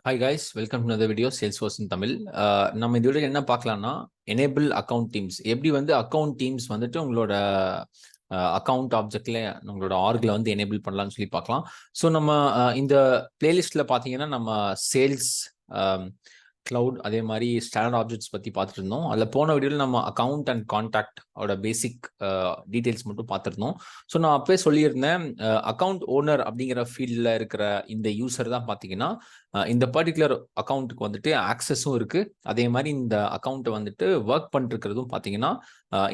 Hi guys, welcome to another video Salesforce in Tamil. நம்ம இந்த video என்ன பார்க்கலாம்னா enable account teams. எப்படி வந்து account teams வந்துட்டு உங்களோட அக்கவுண்ட் ஆப்ஜெக்ட்ல உங்களோட ஆர்க்ல வந்து எனேபிள் பண்ணலாம்னு சொல்லி பார்க்கலாம். ஸோ நம்ம இந்த பிளேலிஸ்ட்ல பார்த்தீங்கன்னா நம்ம சேல்ஸ் கிளவுட் அதே மாதிரி ஸ்டாண்டர்ட் ஆப்ஜெக்ட்ஸ் பற்றி பார்த்துட்டு இருந்தோம். அதில் போன வீடியோவில் நம்ம அக்கவுண்ட் அண்ட் கான்டாக்ட் ஓட பேசிக் டீட்டெயில்ஸ் மட்டும் பார்த்துருந்தோம். ஸோ நான் அப்பவே சொல்லியிருந்தேன், அக்கவுண்ட் ஓனர் அப்படிங்கிற ஃபீல்டில் இருக்கிற இந்த யூசர் தான் பார்த்தீங்கன்னா இந்த பர்டிகுலர் அக்கௌண்ட்டுக்கு வந்துட்டு ஆக்சஸும் இருக்கு. அதே மாதிரி இந்த அக்கௌண்ட்டை வந்துட்டு ஒர்க் பண்ணிருக்கிறதும் பார்த்தீங்கன்னா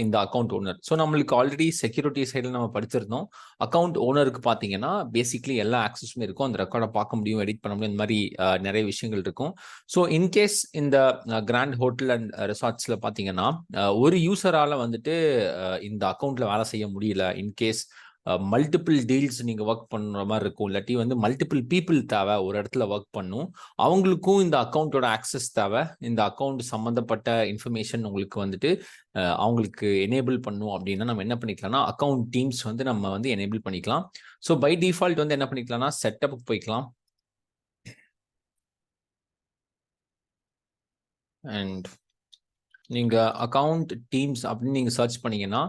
இந்த அக்கௌண்ட் ஓனர். ஸோ நம்மளுக்கு ஆல்ரெடி செக்யூரிட்டி சைடில் நம்ம படிச்சிருந்தோம். அக்கௌண்ட் ஓனருக்கு பார்த்தீங்கன்னா பேசிக்லி எல்லா ஆக்சஸுமே இருக்கும். அந்த ரெக்கார்டை பார்க்க முடியும், எடிட் பண்ண முடியும், இந்த மாதிரி நிறைய விஷயங்கள் இருக்கும். ஸோ இன்கேஸ் இந்த கிராண்ட் ஹோட்டல் அண்ட் ரிசார்ட்ஸில் பார்த்தீங்கன்னா ஒரு யூசரால் வந்துட்டு இந்த அக்கௌண்ட்ல வேலை செய்ய முடியல. இன்கேஸ் மல்டிபிள் டீல்ஸ் நீங்க ஒர்க் பண்ற மாதிரி இருக்கும், இல்லாட்டி வந்து மல்டிபிள் பீப்புள் தேவை ஒரு இடத்துல ஒர்க் பண்ணும், அவங்களுக்கும் இந்த அக்கௌண்ட்டோட ஆக்சஸ் தேவை. இந்த அக்கௌண்ட் சம்மந்தப்பட்ட இன்ஃபர்மேஷன் உங்களுக்கு வந்துட்டு அவங்களுக்கு எனேபிள் பண்ணும் அப்படின்னா நம்ம என்ன பண்ணிக்கலாம்னா அக்கௌண்ட் டீம்ஸ் வந்து நம்ம வந்து எனேபிள் பண்ணிக்கலாம். ஸோ பை டிஃபால்ட் வந்து என்ன பண்ணிக்கலாம்னா செட்டப்புக்கு போய்க்கலாம். அண்ட் நீங்க அக்கௌண்ட் டீம்ஸ் அப்படின்னு நீங்க சர்ச் பண்ணீங்கன்னா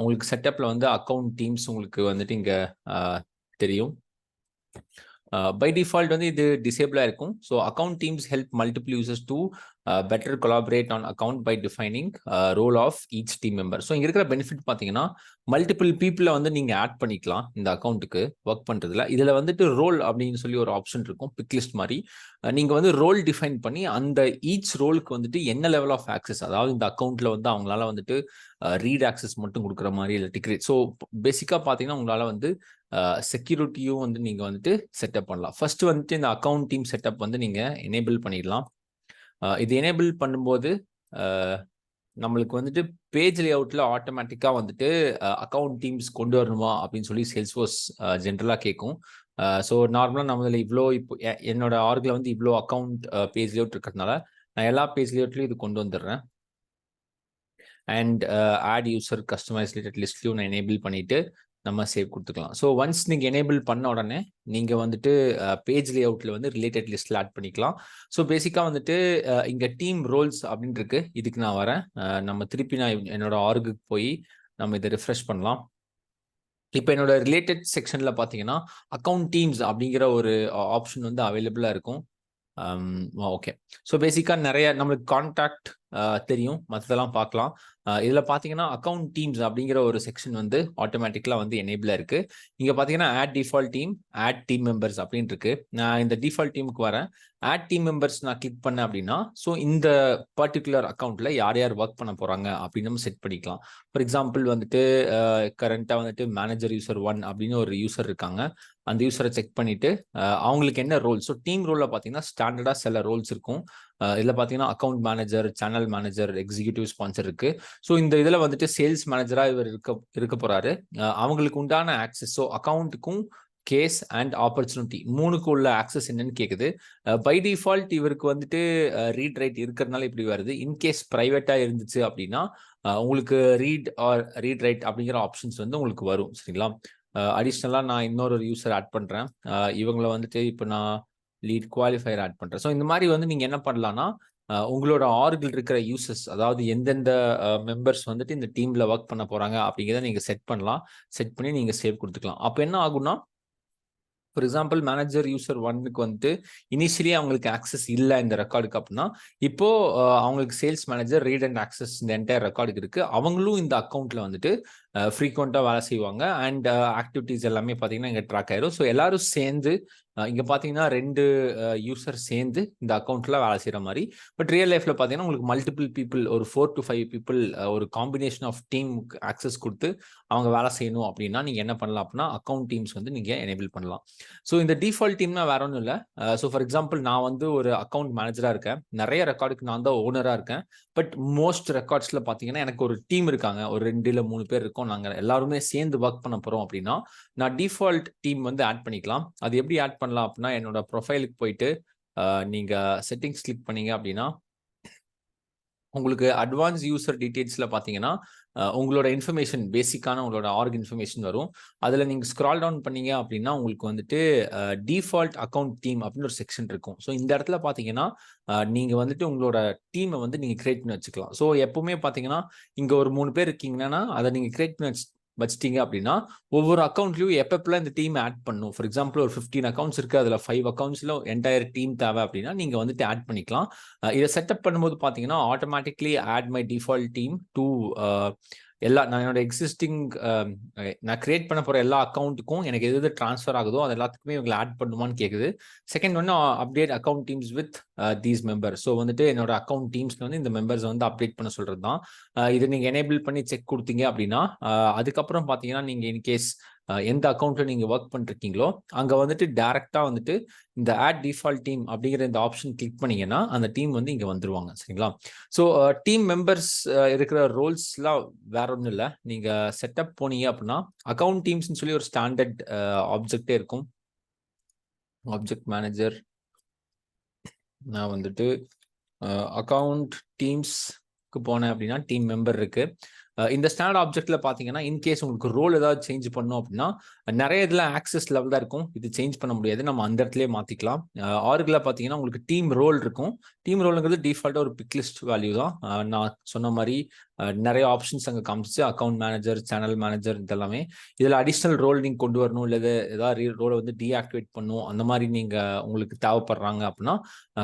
உங்களுக்கு செட்டப்ல வந்து அக்கௌண்ட் டீம்ஸ் உங்களுக்கு வந்துட்டு இங்க தெரியும். பை டிஃபால்ட் வந்து இது டிசேபிளா இருக்கும். So account teams help multiple users to better collaborate on account by defining role of each team member. So இங்க இருக்கிற பெனிஃபிட் பார்த்தீங்கன்னா மல்டிபிள் பீப்புளை வந்து நீங்க ஆட் பண்ணிக்கலாம் இந்த அக்கௌண்ட்டுக்கு ஒர்க் பண்றதுல. இதுல வந்துட்டு ரோல் அப்படின்னு சொல்லி ஒரு ஆப்ஷன் இருக்கும், பிக் லிஸ்ட் மாதிரி. நீங்க வந்து ரோல் டிஃபைன் பண்ணி அந்த ஈச் ரோலுக்கு வந்துட்டு என்ன லெவல் ஆஃப் ஆக்சஸ், அதாவது இந்த அக்கௌண்ட்ல வந்து அவங்களால வந்துட்டு ரீட் ஆக்சஸ் மட்டும் கொடுக்குற மாதிரி இல்லை டிக்ரேட். ஸோ பேசிக்கா பார்த்தீங்கன்னா உங்களால வந்து செக்யூரிட்டியும் வந்து நீங்க வந்துட்டு செட்டப் பண்ணலாம். ஃபர்ஸ்ட் வந்துட்டு இந்த அக்கௌண்ட் டீம் செட்டப் வந்து நீங்க எனேபிள் பண்ணிடலாம். இது எனேபிள் பண்ணும்போது நம்மளுக்கு வந்துட்டு பேஜ் லேஅவுட்ல ஆட்டோமேட்டிக்கா வந்துட்டு அக்கௌண்ட் டீம்ஸ் கொண்டு வரணுமா அப்படின்னு சொல்லி சேல்ஸ்ஃபோர்ஸ் ஜென்ரலா கேட்கும். ஸோ நார்மலா நம்மள இவ்வளோ இப்போ என்னோட ஆர்க்ல வந்து இவ்வளோ அக்கௌண்ட் பேஜ் லேஅவுட் இருக்கிறதுனால நான் எல்லா பேஜ் லேஅவுட்லயும் இது கொண்டு வந்துடுறேன். And add user customize related லிஸ்ட்லையும் நான் எனேபிள் பண்ணிட்டு நம்ம சேவ் கொடுத்துக்கலாம். ஸோ ஒன்ஸ் நீங்கள் எனேபிள் பண்ண உடனே நீங்கள் வந்துட்டு பேஜ் லேஅவுட்டில் வந்து ரிலேட்டட் லிஸ்ட்டில் ஆட் பண்ணிக்கலாம். ஸோ பேசிக்காக வந்துட்டு இங்கே டீம் ரோல்ஸ் அப்படின்னு இருக்கு. இதுக்கு நான் வரேன். நம்ம திருப்பி நான் என்னோட ஆர்குக்கு போய் நம்ம இதை ரிஃப்ரெஷ் பண்ணலாம். இப்போ என்னோட ரிலேட்டட் செக்ஷனில் பார்த்தீங்கன்னா அக்கௌண்ட் டீம்ஸ் அப்படிங்கிற ஒரு ஆப்ஷன் வந்து அவைலபிளாக இருக்கும். ஓகே. ஸோ பேசிக்காக நிறைய நம்மளுக்கு கான்டாக்ட் தெரியும், மற்றதெல்லாம் பார்க்கலாம். இதில் பார்த்தீங்கன்னா அக்கௌண்ட் டீம்ஸ் அப்படிங்கிற ஒரு செக்ஷன் வந்து ஆட்டோமேட்டிக்கலாக வந்து எனேபிளாக இருக்கு. இங்கே பார்த்தீங்கன்னா add default team, add team members அப்படின்னு இருக்கு. நான் இந்த டிஃபால்ட் டீமுக்கு வரேன். ஆட் டீம் மெம்பர்ஸ் நான் கிளிக் பண்ணேன் அப்படின்னா ஸோ இந்த பர்டிகுலர் அக்கௌண்ட்ல யார் யார் ஒர்க் பண்ண போறாங்க அப்படின்னு நம்ம செட் பண்ணிக்கலாம். ஃபார் எக்ஸாம்பிள் வந்துட்டு கரண்டா வந்துட்டு மேனேஜர் யூசர் 1 அப்படின்னு ஒரு யூசர் இருக்காங்க. அந்த யூசரை செக் பண்ணிட்டு அவங்களுக்கு என்ன ரோல். ஸோ டீம் ரோல்ல பார்த்தீங்கன்னா ஸ்டாண்டர்டா சில ரோல்ஸ் இருக்கும். இதில் பார்த்தீங்கன்னா account manager, channel manager, executive sponsor இருக்கு. ஸோ இந்த இதில் வந்துட்டு சேல்ஸ் மேனேஜரா இவர் இருக்க போறாரு. அவங்களுக்கு உண்டான ஆக்சஸ், ஸோ அக்கௌண்ட்டுக்கும் கேஸ் அண்ட் ஆப்பர்ச்சுனிட்டி மூணுக்கு உள்ள ஆக்சஸ் என்னன்னு கேட்குது. பை டிஃபால்ட் இவருக்கு வந்துட்டு ரீட் ரைட் இருக்கிறதுனால இப்படி வருது. இன்கேஸ் பிரைவேட்டா இருந்துச்சு அப்படின்னா உங்களுக்கு ரீட் ரைட் அப்படிங்கிற ஆப்ஷன்ஸ் வந்து உங்களுக்கு வரும். சரிங்களா? அடிஷ்னலாக நான் இன்னொரு யூசர் ஆட் பண்ணுறேன். இவங்களை வந்துட்டு இப்போ நான் லீட் குவாலிஃபயர் ஆட் பண்ணுறேன். ஸோ இந்த மாதிரி வந்து நீங்கள் என்ன பண்ணலாம்னா உங்களோட ஆர்கில் இருக்கிற யூசர்ஸ், அதாவது எந்தெந்த மெம்பர்ஸ் வந்துட்டு இந்த டீமில் ஒர்க் பண்ண போகிறாங்க அப்படிங்கிறத நீங்கள் செட் பண்ணலாம். செட் பண்ணி நீங்கள் சேவ் கொடுத்துக்கலாம். அப்போ என்ன ஆகும்னா ஃபார் எக்ஸாம்பிள் மேனேஜர் யூசர் 1க்கு வந்துட்டு இனிஷியலி அவங்களுக்கு ஆக்சஸ் இல்லை இந்த ரெக்கார்டுக்கு அப்படின்னா இப்போ அவங்களுக்கு sales manager read and access இந்த என்டையர் ரெக்கார்டுக்கு இருக்கு. அவங்களும் இந்த அக்கௌண்ட்ல வந்துட்டு ஃப்ரீக்வெண்ட்டாக வேலை செய்வாங்க. அண்ட் ஆக்டிவிட்டிஸ் எல்லாமே பார்த்தீங்கன்னா இங்கே ட்ராக் ஆயிரும். ஸோ எல்லாரும் சேர்ந்து இங்கே பார்த்தீங்கன்னா 2 யூசர் சேர்ந்து இந்த அக்கௌண்ட்ல வேலை செய்கிற மாதிரி. பட் ரியல் லைஃப்ல பார்த்தீங்கன்னா உங்களுக்கு மல்டிபிள் பீப்புள், ஒரு 4 to 5 பீப்புள், ஒரு காம்பினேஷன் ஆஃப் டீம் ஆக்சஸ் கொடுத்து அவங்க வேலை செய்யணும் அப்படின்னா நீங்கள் என்ன பண்ணலாம் அப்படின்னா அக்கௌண்ட் டீம்ஸ் வந்து நீங்கள் எனேபிள் பண்ணலாம். ஸோ இந்த டிஃபால்ட் டீம்னா வேற ஒன்றும் இல்லை. ஸோ ஃபார் எக்ஸாம்பிள் நான் வந்து ஒரு அக்கௌண்ட் மேனேஜராக இருக்கேன். நிறைய ரெக்கார்டுக்கு நான் தான் ஓனராக இருக்கேன். பட் மோஸ்ட் ரெக்கார்ட்ஸில் பார்த்தீங்கன்னா எனக்கு ஒரு டீம் இருக்காங்க. ஒரு 2 இல்ல 3 பேர் இருக்கோம். நாங்கள் எல்லாருமே சேர்ந்து ஒர்க் பண்ண போகிறோம் அப்படின்னா நான் டிஃபால்ட் டீம் வந்து ஆட் பண்ணிக்கலாம். அது எப்படி ஆட் பண்ணலாம் அப்படின்னா என்னோட ப்ரொஃபைலுக்கு போயிட்டு நீங்கள் செட்டிங்ஸ் கிளிக் பண்ணீங்க அப்படின்னா உங்களுக்கு அட்வான்ஸ் யூசர் டீடைல்ஸ்ல பார்த்தீங்கன்னா உங்களோட இன்ஃபர்மேஷன் பேசிக்கான உங்களோட ஆர்க் இன்ஃபர்மேஷன் வரும். அதில் நீங்கள் ஸ்க்ரால் டவுன் பண்ணீங்க அப்படின்னா உங்களுக்கு வந்துட்டு டிஃபால்ட் அக்கௌண்ட் டீம் அப்படின்னு ஒரு செக்ஷன் இருக்கும். ஸோ இந்த இடத்துல பார்த்தீங்கன்னா நீங்கள் வந்துட்டு உங்களோட டீமை வந்து நீங்கள் கிரியேட் பண்ணி வச்சுக்கலாம். ஸோ எப்பவுமே பார்த்தீங்கன்னா இங்கே ஒரு 3 பேர் இருக்கீங்கன்னா அதை நீங்கள் கிரியேட் பண்ணி வச்சிட்டீங்க அப்படின்னா ஒவ்வொரு அக்கௌண்ட்லயும் எப்பப்பெல்லாம் இந்த டீம் ஆட் பண்ணும். ஃபார் எக்ஸாம்பிள் ஒரு 15 அக்கௌண்ட்ஸ் இருக்கு, அதுல 5 அக்கௌண்ட்ஸ்ல என்டையர் டீம் தேவை அப்படின்னா நீங்க வந்துட்டு ஆட் பண்ணிக்கலாம். இதை செட்டப் பண்ணும்போது பாத்தீங்கன்னா automatically add my default team to நான் என்னோட எக்ஸிஸ்டிங் நான் கிரியேட் பண்ண போற எல்லா அக்கௌண்ட்டுக்கும் எனக்கு எது ட்ரான்ஸ்ஃபர் ஆகுதோ அது எல்லாத்துக்குமே இவங்களை ஆட் பண்ணுமான்னு கேக்குது. செகண்ட் ஒன்று update account teams with these member. So வந்துட்டு என்னோட அக்கௌண்ட் டீம்ஸ்ல வந்து இந்த மெம்பர்ஸ் வந்து அப்டேட் பண்ண சொல்றது தான். இதை நீங்க எனேபிள் பண்ணி செக் கொடுத்தீங்க அப்படின்னா அதுக்கப்புறம் பாத்தீங்கன்னா நீங்க இன்கேஸ் எந்த அக்கௌண்ட்ல நீங்க ஒர்க் பண்ணிருக்கீங்களோ அங்க வந்துட்டு டைரக்டா வந்துட்டு இந்த ஆட் டிஃபால்ட் டீம் அப்படிங்கிற இந்த ஆப்ஷன் கிளிக் பண்ணீங்கன்னா அந்த டீம் வந்து இங்க வந்துருவாங்க. சரிங்களா? ஸோ டீம் மெம்பர்ஸ் இருக்கிற ரோல்ஸ்லாம் வேற ஒன்றும் இல்லை. நீங்க செட்டப் போனீங்க அப்படின்னா அக்கௌண்ட் டீம்ஸ்னு சொல்லி ஒரு ஸ்டாண்டர்ட் ஆப்ஜெக்டே இருக்கும். ஆப்ஜெக்ட் மேனேஜர் நான் வந்துட்டு அக்கௌண்ட் டீம்ஸ்க்கு போனேன் அப்படின்னா டீம் மெம்பர் இருக்கு. இந்த ஸ்டாண்டர்ட் ஆப்ஜெக்ட்ல பாத்தீங்கன்னா இன்கேஸ் உங்களுக்கு ரோல் ஏதாவது சேஞ்ச் பண்ணோம் அப்படின்னா நிறைய இதுல ஆக்சஸ் லெவல் தான் இருக்கும். இது சேஞ்ச் பண்ண முடியாது, நம்ம அந்த இடத்துலயே மாத்திக்கலாம். ஆர்க்ல பாத்தீங்கன்னா உங்களுக்கு டீம் ரோல் இருக்கும். டீம் ரோலுங்கிறது டிஃபால்ட்டா ஒரு பிக் லிஸ்ட் வேல்யூ தான். நான் சொன்ன மாதிரி நிறைய ஆப்ஷன்ஸ் அங்கே காமிச்சு அக்கௌண்ட் மேனேஜர், சேனல் மேனேஜர் இதெல்லாமே. இதுல அடிஷனல் ரோல் நீங்க கொண்டு வரணும், இல்லை ஏதாவது ரோலை வந்து டீஆக்டிவேட் பண்ணும், அந்த மாதிரி நீங்க உங்களுக்கு தேவைப்படுறாங்க அப்படின்னா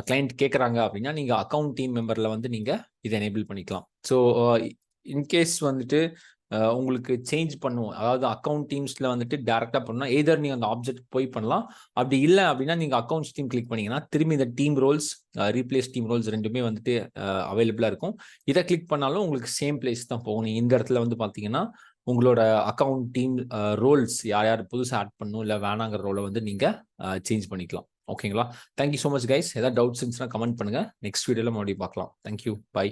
கிளைண்ட் கேட்குறாங்க அப்படின்னா நீங்க அக்கௌண்ட் டீம் மெம்பர்ல வந்து நீங்க இதை எனேபிள் பண்ணிக்கலாம். ஸோ இன்கேஸ் வந்துட்டு உங்களுக்கு சேஞ்ச் பண்ணுவோம், அதாவது அக்கௌண்ட் டீம்ஸ்ல வந்துட்டு டேரக்டா பண்ணா எய்தர் நீங்க அந்த ஆப்ஜெக்ட் போய் பண்ணலாம். அப்படி இல்லை அப்படின்னா நீங்க அக்கௌண்ட்ஸ் டீம் கிளிக் பண்ணீங்கன்னா திரும்பி இந்த team roles replace team roles ரெண்டுமே வந்துட்டு அவைலபிளா இருக்கும். இதை கிளிக் பண்ணாலும் உங்களுக்கு சேம் பிளேஸ் தான் போகணும். இந்த இடத்துல வந்து பாத்தீங்கன்னா உங்களோட அக்கௌண்ட் டீம் ரோல்ஸ் யார் யார் புதுசாக ஆட் பண்ணணும் இல்லை வேணாங்கிற ரோலை வந்து நீங்க சேஞ்ச் பண்ணிக்கலாம். ஓகேங்களா? Thank you so much guys. ஏதாவது டவுட்ஸ் இருந்துச்சுன்னா கமெண்ட் பண்ணுங்க. நெக்ஸ்ட் வீடியோல மறுபடியும் பார்க்கலாம். Thank you, by.